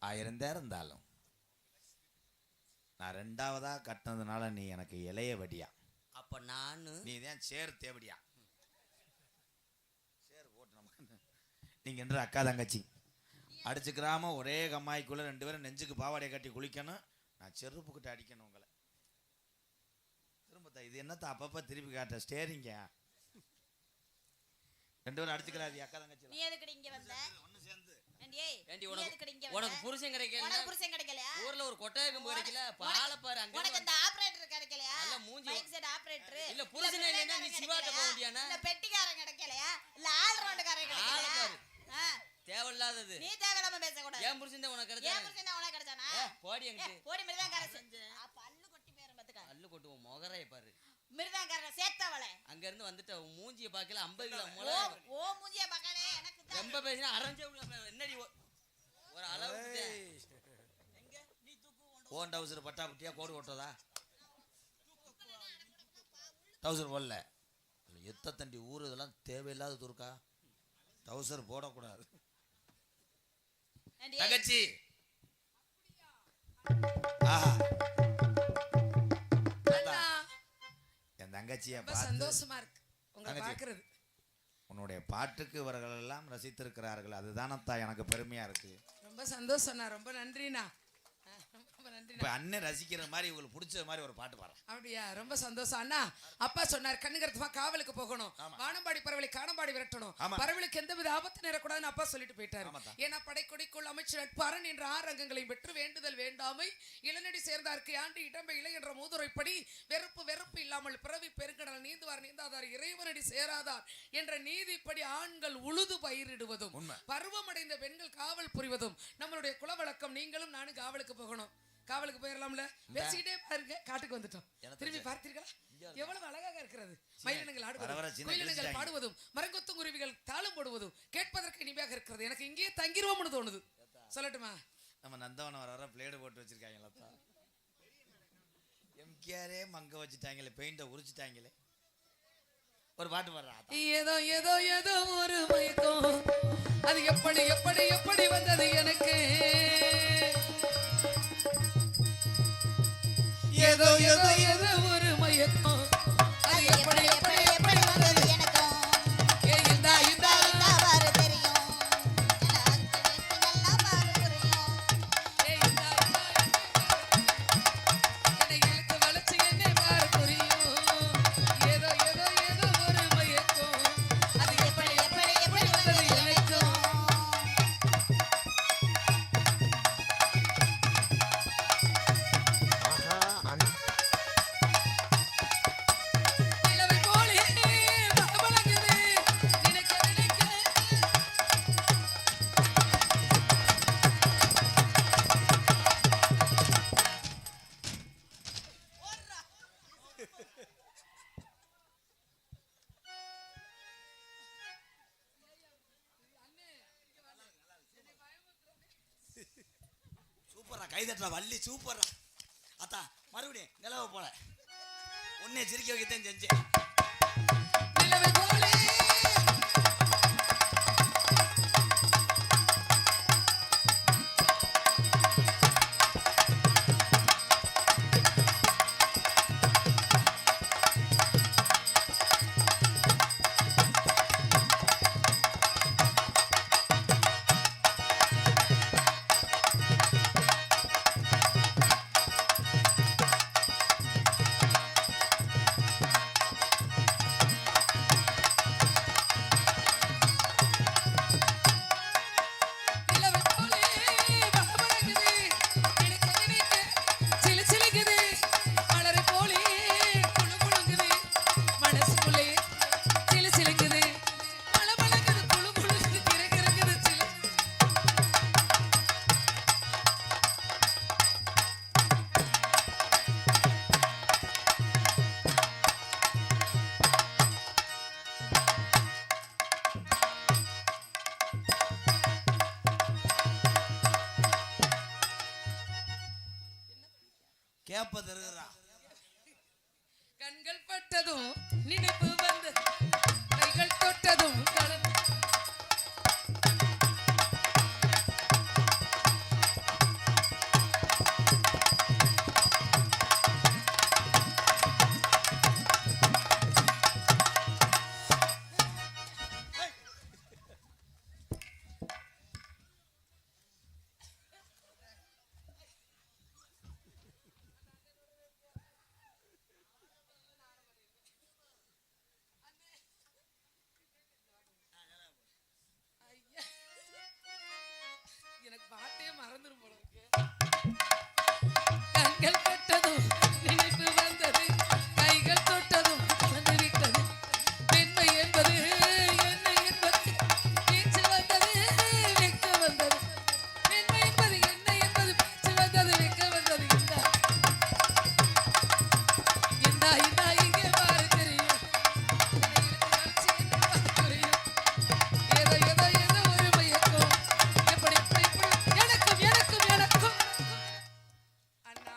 1000 இருந்தாலும் நான் 2வதா கட்டினதுனால நீ எனக்கு இளைய வடியா. அப்ப நானு நீ தான் சேர் தேவடியா. சேர் போட்டு நமக்கு நீங்க என்று அக்கா தங்கச்சி அடிச்சுக்கிறாம ஒரே கம்மாய்க்குள்ள 2 பேரும் நெஞ்சுக்கு பாவாடையை கட்டி குளிக்கணும். நான் செருப்புக்கிட்ட அடிக்கணும் உங்களை. திரும்ப இது என்னத்த அப்பப்ப திருப்பி காட்ட ஸ்டேரிங்க 2 பேரும் அடிச்சுக்கிறாரு அக்கா தங்கச்சி. நீ எதுக்கு இங்க வந்த? ஒண்ணு சேர்ந்து உனக்கு புருஷன் கிடைக்கலையா? ஊர்ல ஒரு கொட்டாய் கம்பு கிடைக்கல. பால பாரு அங்க. உனக்கு அந்த ஆபரேட்டர் கிடைக்கலையா? இல்ல மூஞ்சி பைக் செட் ஆபரேட்டர். இல்ல புருஷனே இல்லனா நீ சிவாட்ட போக முடியானா? இல்ல பெட்டிக்காரன் கிடைக்கலையா? இல்ல ஆல் ரவுண்டக்காரன் கிடைக்கலையா? தேவையில்லாதது. நீ தேவையில்லாம பேச கூடாது. ஏன் புருஷன் தான் உனக்கு கிடைச்சா? ஏன் புருஷன் தான் உனக்கு கிடைச்சானா? போடி அங்க. போடி மிருதாங்கார செஞ்சு. பல்லு கொட்டி பேர பாத்துக்க. பல்லு கொட்டுவோம் மொகரைய பாரு. மிருதாங்கார சேத்தவளே. அங்க இருந்து வந்துட்ட மூஞ்சிய பார்க்கல 50 கிலோ மொளை. ஓ மூஞ்சிய பார்க்கலே எனக்கு தான். ரொம்ப பேசினா அரஞ்சே என்னடி ஒரு அளவுக்கு எங்க நீ தூக்கு ஓன் டவுசர் பட்டா குட்டியா கோடு ஓட்டதா டவுசர் போடல. எத்த தண்டி ஊர் இதெல்லாம் தேவையில்லாத துருக்கா. டவுசர் போடக்கூடாது தங்கச்சி. என் தங்கச்சிய சந்தோஷமா இருக்கு உங்களை பார்க்கிறது. உன்னுடைய பாட்டுக்கு இவர்கள் எல்லாம் ரசித்திருக்கிறார்கள். அதுதானத்தா எனக்கு பெருமையா இருக்கு. ரொம்ப சந்தோஷம்ண்ணா. ரொம்ப நன்றிண்ணா. இப்ப அண்ணன் ரசிக்கிற மாதிரி உங்களுக்கு பிடிச்ச மாதிரி ஒரு பாட்டு பாரு. அப்படியா? ரொம்ப சந்தோஷம் அண்ணா. அப்பா சொன்னார் கண்ணுங்கருத்துமா காவலுக்கு போகணும், வானம்பாடி பறவைகளை காணம்பாடி விரட்டணும், பறவைகளுக்கு எந்தவித ஆபத்து நேரக்கூடாதுன்னு அப்பா சொல்லிட்டு போயிட்டாரு. ஏன்னா படைக்கொடிக்குள் அமைச்சர் நட்பாரன் என்ற 6 அங்கங்களையும் பெற்று வேண்டுதல் வேண்டாமை இளநடி சேர்ந்தார்க்கு ஆண்டு இடம்பை இலை என்ற மூதுரைப்படி வெறுப்பு இல்லாமல் பிறவி பெருங்கடல் நீந்துவார் நீந்தாதார் இறைவனடி சேராதார் என்ற நீதிப்படி ஆண்கள் உழுது பயிரிடுவதும் பருவமடைந்த பெண்கள் காவல் புரிவதும் நம்மளுடைய குலவழக்கம். நீங்களும் நானும் காவலுக்கு போகணும். காவலுக்கு போயிடலாம்ல. பேசிக்கிட்டே பாருங்க காட்டுக்கு வந்துட்டோம். திரும்பி பார்த்தீர்களா எவ்வளவு அழகாக இருக்கிறது. மயிலினங்கள் ஆடுவதும் குயிலினங்கள் பாடுவதும் மரங்கொத்தும் குருவிகள் தாளம் போடுவதும் கேட்பதற்கு இனிமையாக இருக்கிறது. எனக்கு இங்கேயே தங்கிருவோம்னு தோணுது. சொல்லட்டுமா? நம்ம நந்தவனம் வர பிளேடு போட்டு வச்சிருக்காங்களா? எம்கேரே மங்க வச்சுட்டாங்களே, பெயிண்ட உரிச்சிட்டாங்களே. ஒரு பாட்டு பாடுறா. ஏதோ ஏதோ ஏதோ ஒரு மயக்கம், அது எப்படி எப்படி எப்படி வந்தது எனக்கு. ஏதோ ஏதோ ஏதோ ஒரு மயக்கம், அது எப்படி எப்படி எப்படி வந்தது எனக்கு. ஏ இந்தா இந்தா பாரு தெரியும் நல்லா பாரு புரியும். ஏ இந்தா இந்தா என்னை இழுத்து வளைச்சு என்னை பாரு புரியும். ஏதோ ஏதோ ஏதோ ஒரு மயக்கம், அது எப்படி எப்படி எப்படி வந்தது எனக்கு. சூப்பரா கைதட்டா வள்ளி சூப்பரா. அத்தா மறுபடியும் நிலவ போல உன்னை சிரிக்க வைக்கத்தான் செஞ்சேன். கண்கள் பட்டதும் நினைப்பு வந்து கைகள் தொட்டதும் மறந்துடும் போல இருக்கு. கண்கள் கட்டதும் நினைப்பு வந்தது, கைகள் தொட்டதும் வந்து விட்டது. பெண்மை என்பது என்ன என்பது பேச்சு வந்தது, வெக்க வந்தது. பெண்மை என்பது என்ன என்பது பேச்சு வந்தது, வெக்க வந்தது. இந்தா இந்தா இங்கே பாரு தெரியும். ஏதோ ஏதோ ஏதோ ஒரு மயக்கம். எப்படி எப்படி எப்படி எனக்கும் எனக்கும் எனக்கும். அண்ணா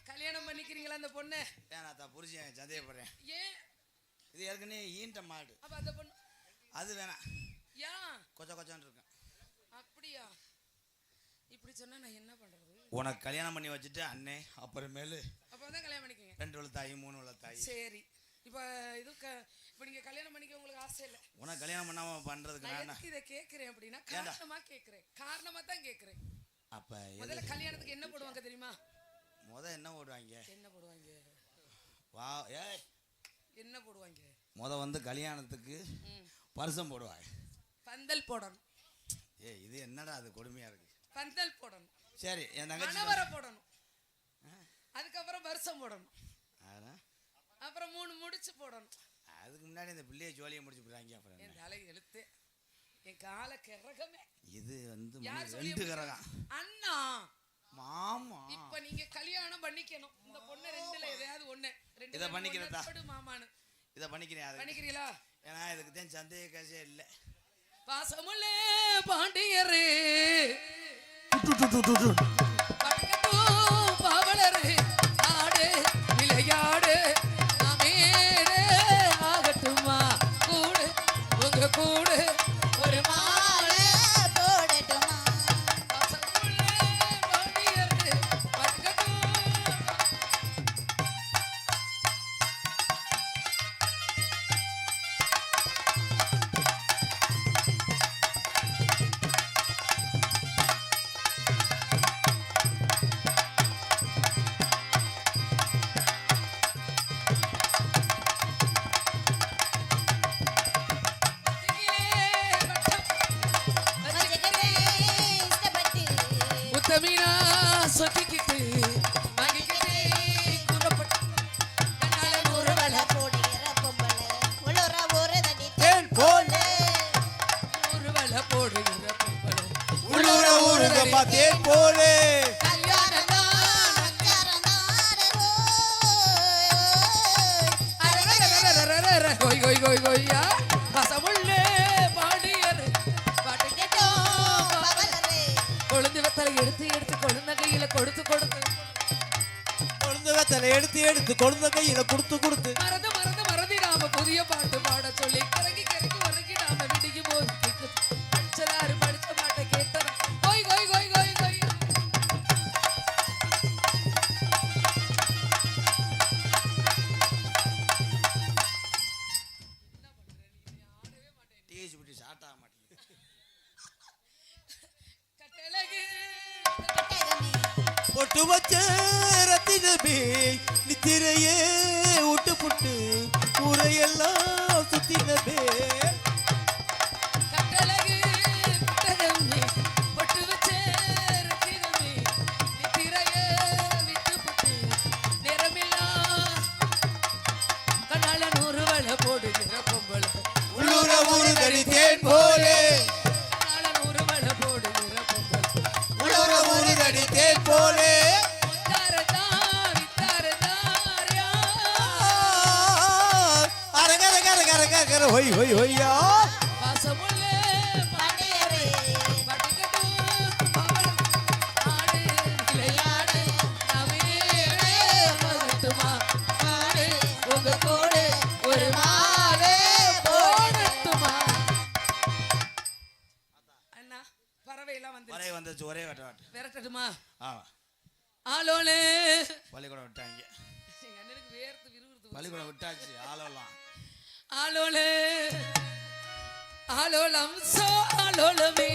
கல்யாணம் பண்ணிக்கிறீங்களா அந்த பொண்ணு? வேணாத்தா புரிஞ்சேன், சந்தேகப்படுறேன். ஏன் இது ஏற்கனவே ஈன்ற மாடு, அப்ப அந்த பொண்ணு அது வேணாம். ஏன் கொச்சான்னு இருக்கேன். அப்படியா? இப்படி சொன்னா நான் என்ன பண்றது? உனக்கு கல்யாணம் பண்ணி வச்சுட்டு அண்ணே அப்புறமேலு அப்பதான் கல்யாணம் பண்ணிக்கங்க. 2 உள்ள தாய் 3 உள்ள தாய். சரி, இப்ப இது இப்ப நீங்க கல்யாணம் பண்ணிக்க உங்களுக்கு ஆசை இல்ல? உனக்கு கல்யாணம் பண்ணாம பண்றதுக்கு நான் நான் எதுக்கு இதை கேட்கிறேன் அப்படின்னா காரணமா கேட்கிறேன். காரணமா தான் கேட்கிறேன். அப்ப முதல்ல கல்யாணத்துக்கு என்ன போடுவாங்க தெரியுமா? என்ன ஓடுவாங்க? என்ன போடுவாங்க? வா ஏய் என்ன போடுவாங்க? வந்து கல்யாணத்துக்கு பரிசம் போடுவாங்க. பந்தல் போடணும். ஏய் இது என்னடா அது கொடுமையா இருக்கு. பந்தல் போடணும். சரி என் தங்கச்சி மணவரை போடணும். அதுக்கப்புறம் வருஷம் போடணும். அப்புறம் 3 முடிச்சு போடணும். அதுக்கு முன்னாடி இந்த பிள்ளைய ஜோலியை முடிச்சு போறாங்க. அப்புறம் என் தலை எழுத்து என் கால கிறகமே. இது வந்து யார் 2 கரகம். அண்ணா மாமா இப்ப நீங்க கல்யாணம் பண்ணிக்கணும். இந்த பொண்ணு 2ல எதையாவது ஒண்ணு. இத பண்ணிக்கிறதா? மாமானு இத பண்ணிக்கிறேன். பண்ணிக்கிறீங்களா? ஏன்னா இதுக்கு தான் சந்தேக காசே இல்ல. பாசமுள்ளே பாண்டியரே பாவலரே ஆடு விளையாடு நாமேடே ஆகட்டுமா கூடு உங்க கூடு ஒரு மாலை போடட்டுமா? பாசமுள்ளே பாண்டியரே பக்கட்டும். உத்தமினா சொக்கிக்கிட்டு வாங்கிக்கிட்டு கூறப்பட்டு கண்ணால ஊர்வல போடுகிற பொம்பளை உளுற ஒரு தடி தேன் போல. ஊர்வல போடுகிற பொம்பளை உள்ளூர ஊருங்க பாத்தே போலே. கல்யாணம் கோய் கோய் கோய் கொய்யா பசமுள்ளே பாடியர் பாட்டு கேட்டோம். கொழுந்து வெத்தலை எடுத்து எடுத்து கொழுந்த கையில கொடுத்து கொடுத்து கொழுந்து வெத்தலை எடுத்து எடுத்து கொழுந்த கையில கொடுத்து கொடுத்து மறந்து மறந்து மறந்திடாம புதிய பாட்டு பாட சொல்லி கிறங்கி கிறங்கி உறங்கி நாம விடிக்கும் போது படிச்சதாரு படிச்ச பாட்டை கேட்டோம். கோய் கோய் கோய் கோய் கோய் டீஸ் விட்டு ஷார்ட் ஆக மாட்டேங்குது. கட்டழகு பொட்டு வச்ச ரத்தினமே நித்திரையே விட்டு புட்டு ஊரையெல்லாம் சுத்தினமே. கட்டழகு புட்டகமே பொட்டு வச்ச ரத்தினமே நித்திரையே விட்டு புட்டு நேரமில்லா கண்ணால 100 வலை போடுகிற பொம்பளை உள்ளூர ஊருதடி தேன் போலே. கண்ணால 100 வலை போடுகிற பொம்பளை உள்ளூர ஊருதடி தேன் போலே. அரகர கர கர கர கர ஹொய் ஹொய் ஹொய்யா. பாசமுள்ளே பாண்டியரே பட்டுக்கட்டு பவள ஆடு விளையாடு நவீனே பகட்டுமா ஆடு உங்க கூடு ஒரு மாலை போடட்டுமா. அண்ணா பறவையெல்லாம் வந்து ஒரே வந்துச்சு ஒரே வாட்டு விரட்டட்டுமா? ஆமா ஆளோலே பள்ளிக்கூடம் விட்டாங்க. எங்க அண்ணனுக்கு வேர்த்து விறுவிறுத்து பள்ளிக்கூடம் விட்டாச்சு ஆளலாம். ஆளோலே ஆளோலம் சோ ஆளோலமே